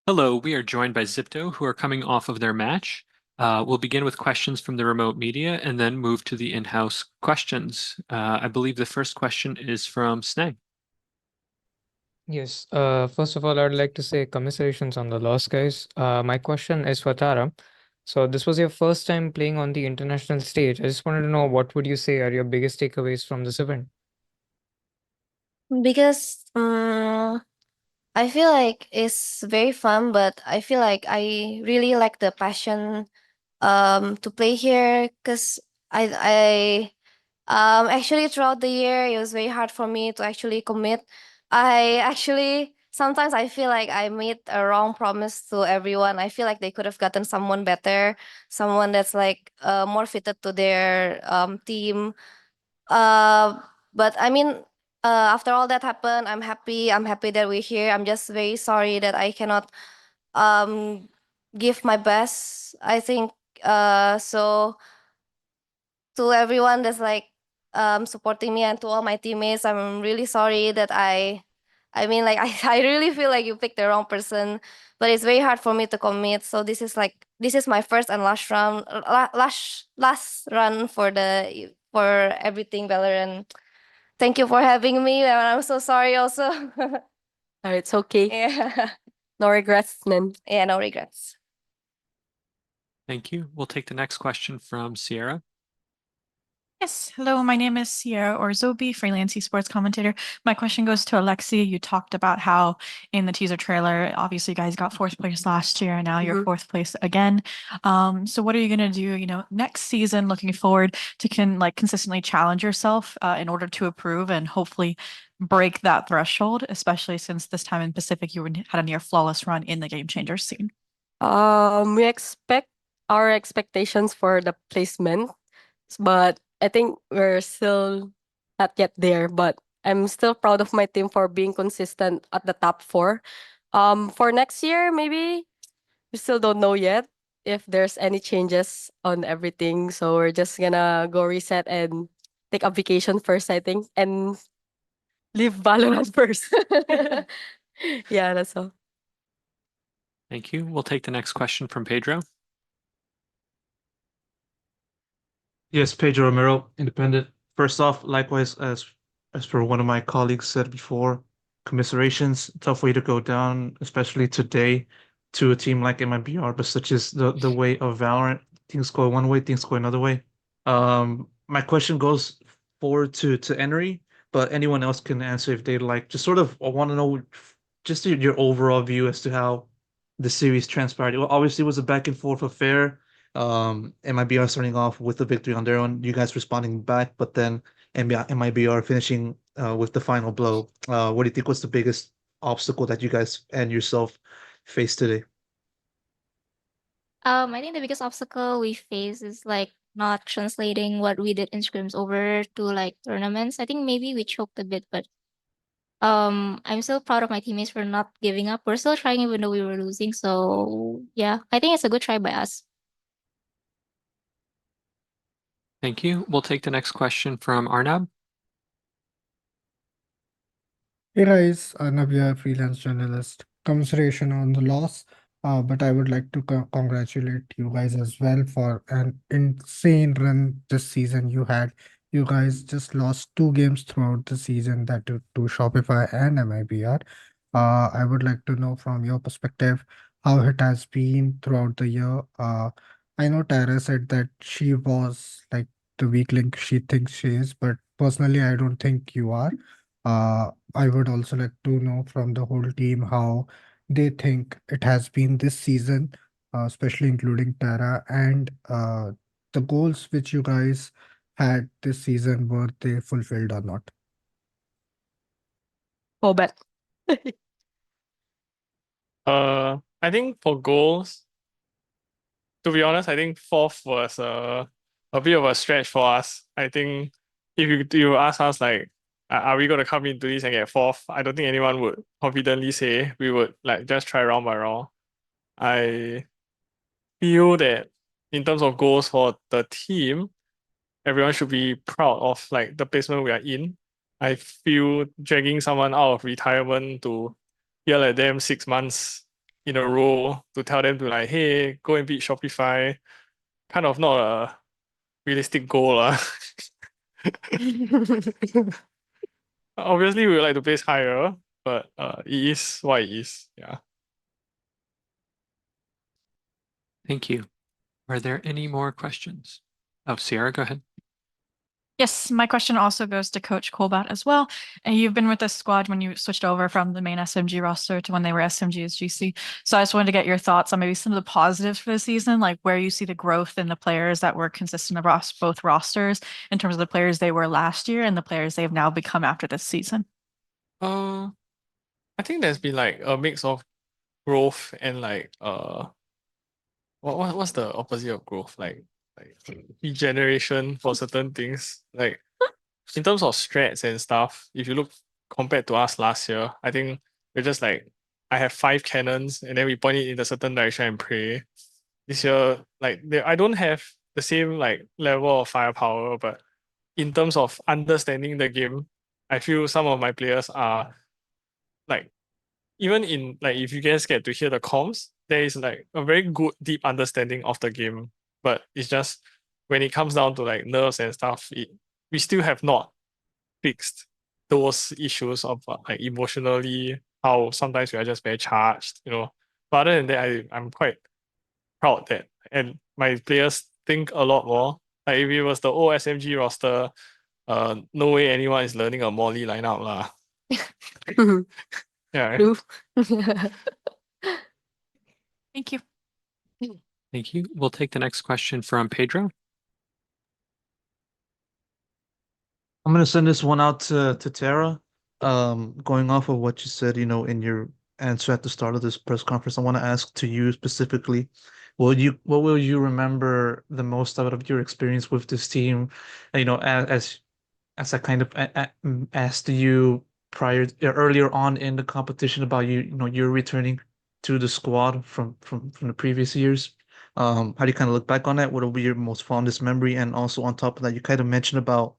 Hello, we are joined by Xipto, who are coming off of their match. We'll begin with questions from the remote media and then move to the in-house questions. I believe the first question is from Snag. Yes, first of all, I'd like to say commiserations on the loss, guys. My question is for Tara. So this was your first time playing on the international stage. I just wanted to know what would you say are your biggest takeaways from this event? Because I feel like it's very fun, but I feel like I really like the passion to play here because actually throughout the year it was very hard for me to actually commit. I actually sometimes I feel like I made a wrong promise to everyone. I feel like they could have gotten someone better, someone that's like more fitted to their team. uh, but I mean, after all that happened, I'm happy. I'm happy that we're here. I'm just very sorry that I cannot um give my best. I think so to everyone that's like supporting me and to all my teammates, I'm really sorry that I mean like I really feel like you picked the wrong person, but it's very hard for me to commit. So this is my first and last round last run for the for everything Valorant. Thank you for having me, and I'm so sorry also. It's okay. Yeah. No regrets, man. Yeah, no regrets. Thank you. We'll take the next question from Sierra. Yes, hello, my name is Sierra or Zobi, freelance esports commentator. My question goes to Alexi. You talked about how in the teaser trailer, obviously you guys got fourth place last year and now you're fourth place again. So what are you gonna do, next season looking forward to consistently challenge yourself in order to improve and hopefully break that threshold, especially since this time in Pacific had a near flawless run in the game changer scene. We expect our expectations for the placement, but I think we're still not yet there. But I'm still proud of my team for being consistent at the top four. For next year, maybe we still don't know yet if there's any changes on everything. So we're just gonna go reset and take a vacation first, I think, and leave Valorant first. Yeah, that's all. Thank you. We'll take the next question from Pedro. Yes, Pedro Romero, independent. First off, likewise, as for one of my colleagues said before, commiserations. Tough way to go down, especially today, to a team like MIBR, but such is the way of Valorant. Things go one way, things go another way. My question goes forward to Enry, but anyone else can answer if they'd like. Just sort of, I want to know just your overall view as to how the series transpired. Well, obviously, it was a back and forth affair. MIBR starting off with a victory on their own, you guys responding back, but then MIBR finishing with the final blow. What do you think was the biggest obstacle that you guys and yourself faced today? I think the biggest obstacle we face is like not translating what we did in scrims over to like tournaments. I think maybe we choked a bit, but I'm still proud of my teammates for not giving up. We're still trying even though we were losing. So yeah, I think it's a good try by us. Thank you. We'll take the next question from Arnab. Hey guys, Arnab here, freelance journalist. Commiseration on the loss, but I would like to congratulate you guys as well for an insane run this season you had. You guys just lost two games throughout the season, that to Shopify and MIBR. I would like to know from your perspective how it has been throughout the year. I know Tara said that she was like the weak link she thinks she is, but personally, I don't think you are. I would also like to know from the whole team how they think it has been this season, especially including Tara, and the goals which you guys had this season, were they fulfilled or not? Oh, bet. I think for goals, to be honest, I think fourth was a bit of a stretch for us. I think if you ask us like, are we going to come into this and get fourth? I don't think anyone would confidently say we would like just try round by round. I feel that in terms of goals for the team, everyone should be proud of like the placement we are in. I feel dragging someone out of retirement to yell at them 6 months in a row to tell them to like, hey, go and beat Shopify. Kind of not a realistic goal. Obviously, we would like to place higher, but it is what it is. Yeah. Thank you. Are there any more questions? Oh, Sierra, go ahead. Yes, my question also goes to Coach Colbat as well. And you've been with the squad when you switched over from the main SMG roster to when they were SMG as GC. So I just wanted to get your thoughts on maybe some of the positives for the season, like where you see the growth in the players that were consistent across both rosters in terms of the players they were last year and the players they have now become after this season. I think there's been like a mix of growth and like what's the opposite of growth? Like regeneration for certain things. Like in terms of strats and stuff, if you look compared to us last year, I think we're just like I have 5 cannons and then we point it in a certain direction and pray. This year, like I don't have the same like level of firepower, but in terms of understanding the game, I feel some of my players are like even in like if you guys get to hear the comms, there is like a very good deep understanding of the game. But it's just when it comes down to like nerves and stuff, we still have not fixed those issues of like emotionally how sometimes we are just very charged, you know. But other than that, I'm quite proud that and my players think a lot more. Like if it was the old SMG roster, no way anyone is learning a Molly lineup lah. Yeah. True. Thank you. Thank you. We'll take the next question from Pedro. I'm gonna send this one out to Tara. Going off of what you said, you know, in your answer at the start of this press conference, I want to ask to you specifically, what will you remember the most out of your experience with this team? And, you know, as I kind of asked you earlier on in the competition about you know, you're returning to the squad from the previous years. How do you kind of look back on that? What will be your most fondest memory? And also on top of that, you kind of mentioned about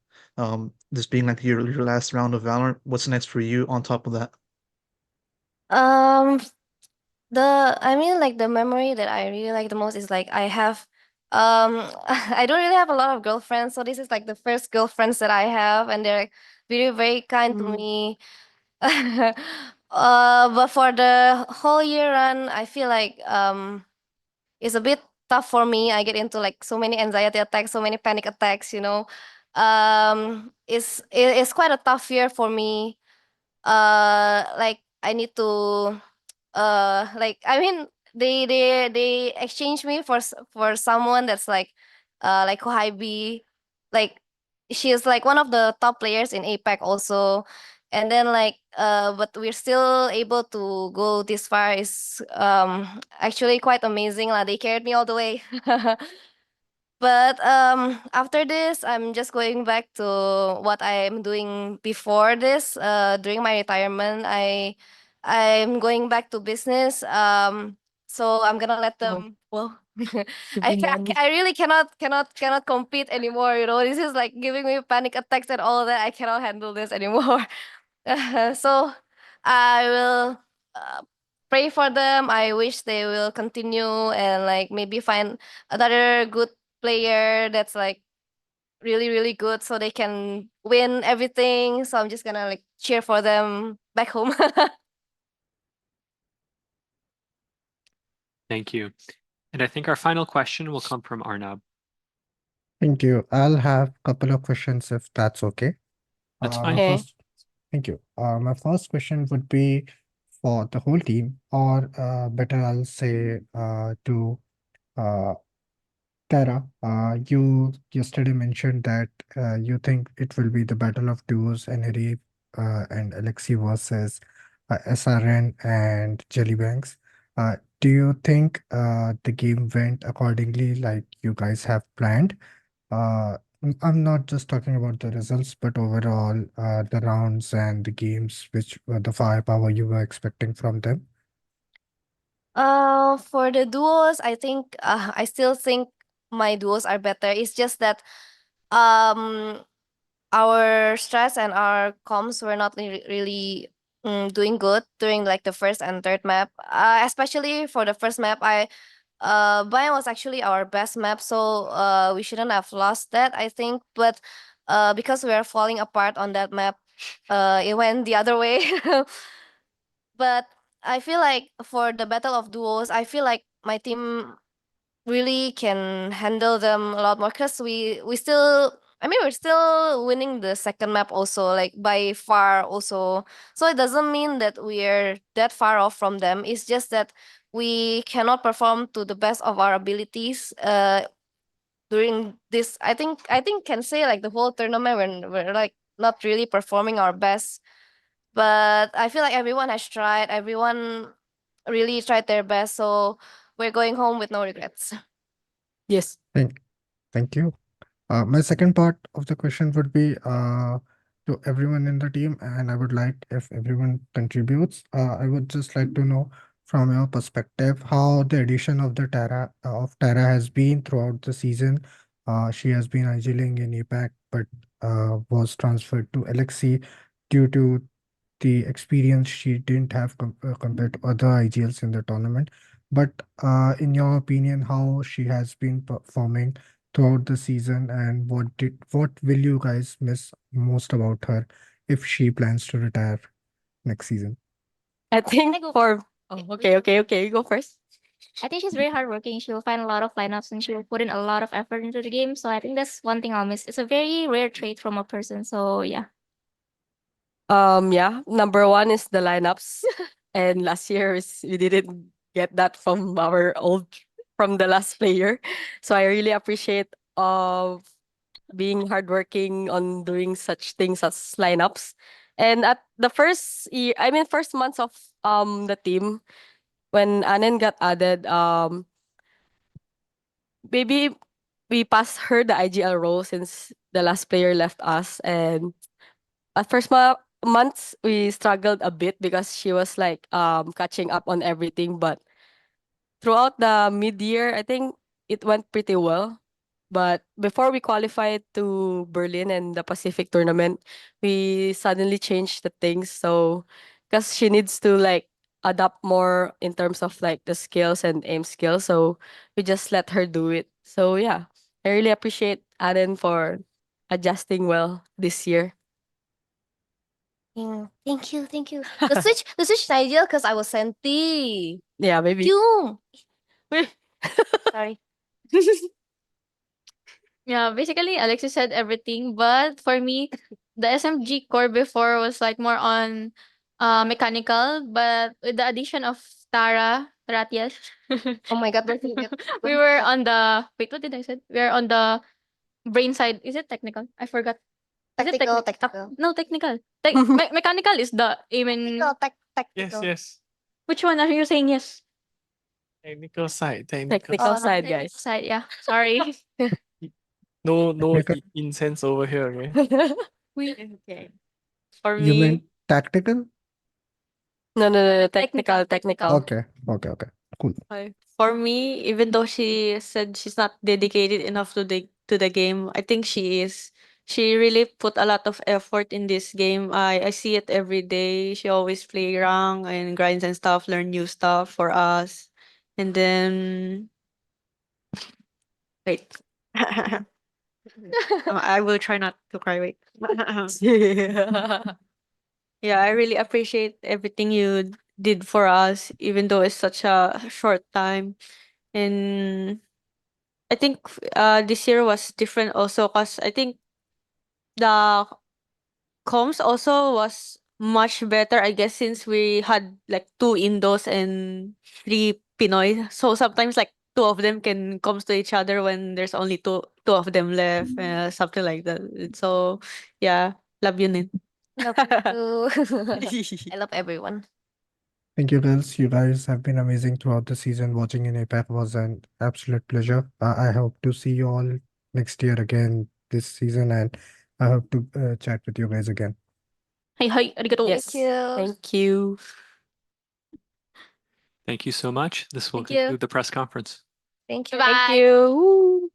this being like your last round of Valorant. What's next for you on top of that? Um, I mean, like the memory that I really like the most is like I have, I don't really have a lot of girlfriends, so this is like the first girlfriends that I have, and they're very, very kind to Mm. me. But for the whole year run, I feel like it's a bit tough for me. I get into like so many anxiety attacks, so many panic attacks, you know. It's quite a tough year for me. Like I need to like I mean they exchange me for someone that's like Kohibi, like she is like one of the top players in APAC also, and then like but we're still able to go this far is actually quite amazing lah. They carried me all the way. But after this, I'm just going back to what I'm doing before this. During my retirement, I'm going back to business. So I'm gonna let Oh, them. Well, Vivian. I really cannot compete anymore. You know, this is like giving me panic attacks and all of that. I cannot handle this anymore. So I will pray for them. I wish they will continue and like maybe find another good player that's like really, really good so they can win everything. So I'm just gonna like cheer for them back home. Thank you. And I think our final question will come from Arnab. Thank you. I'll have a couple of questions if that's okay. That's My fine. Okay. thank you. My first question would be for the whole team, or better, I'll say to uh, Tara. You yesterday mentioned that you think it will be the battle of duos, Eneri and Alexi versus SRN and Jellybanks. Do you think the game went accordingly like you guys have planned? I'm not just talking about the results, but overall, the rounds and the games, which were the firepower you were expecting from them. For the duos, I think I still think my duos are better. It's just that um our strats and our comms were not really doing good during like the first and third map. Especially for the first map, Bayern was actually our best map, so we shouldn't have lost that, I think. But because we are falling apart on that map, it went the other way. But I feel like for the battle of duos, I feel like my team really can handle them a lot more because we still, I mean, we're still winning the second map also, like by far also. So it doesn't mean that we're that far off from them. It's just that we cannot perform to the best of our abilities during this. I think can say like the whole tournament when we're like not really performing our best. But I feel like everyone has tried. Everyone really tried their best. So we're going home with no regrets. Yes. Thank you. My second part of the question would be to everyone in the team, and I would like if everyone contributes. I would just like to know from your perspective how the addition of the Tara has been throughout the season. She has been idling in APAC, but was transferred to Alexi due to the experience she didn't have compared to other IGLs in the tournament. But in your opinion, how she has been performing throughout the season, and what will you guys miss most about her if she plans to retire next season? I think I go for Okay, okay, you go first. I think she's very hardworking. She will find a lot of lineups and she will put in a lot of effort into the game. So I think that's one thing I'll miss. It's a very rare trait from a person. So yeah. Yeah, number one is the lineups. And last year we didn't get that from from the last player. So I really appreciate of being hardworking on doing such things as lineups. And at the first year, I mean first months of the team, when Anen got added, maybe we passed her the IGL role since the last player left us. And at first months we struggled a bit because she was like catching up on everything. But throughout the mid-year, I think it went pretty well. But before we qualified to Berlin and the Pacific tournament, we suddenly changed the things. So, because she needs to like adapt more in terms of like the skills and aim skills. So, we just let her do it. So, yeah, I really appreciate Aden for adjusting well this year. Thank you, thank you. The switch is ideal because I was Senti. Yeah, maybe. You. Sorry. Yeah, basically Alexis said everything, but for me, the SMG core before was like more on mechanical, but with the addition of Ratiel, Oh my god, we were on the wait, what did I said? We are on the brain side. Is it technical? I forgot. Is it technical. No, technical. Mechanical is the aim and Yes, Technical. yes. which one are you saying yes? Technical side, Technical Oh, side, Technical guys. side, yeah. Sorry. No, Technical- incense over here, okay? Okay. For You me, mean tactical? No, technical. Okay, cool. For me, even though she said she's not dedicated enough to the game, I think she is. She really put a lot of effort in this game. I see it every day. She always play rank and grinds and stuff, learn new stuff for us. And then wait. I will try not to cry. Wait. Yeah, I really appreciate everything you did for us, even though it's such a short time. And I think this year was different also because I think the comms also was much better, I guess, since we had like 2 Indos and 3 Pinoy. So sometimes like 2 of them can comms to each other when there's only two of them left, something like that. So yeah, love you, Nin. love you too. I love everyone. Thank you, girls. You guys have been amazing throughout the season. Watching in APAC was an absolute pleasure. I hope to see you all next year again this season, and I hope to chat with you guys again. Hi, arigato. Yes. Thank you. Thank you. Thank you so much. This will Thank you. conclude the press conference. Thank you. Bye. Thank you. Woo.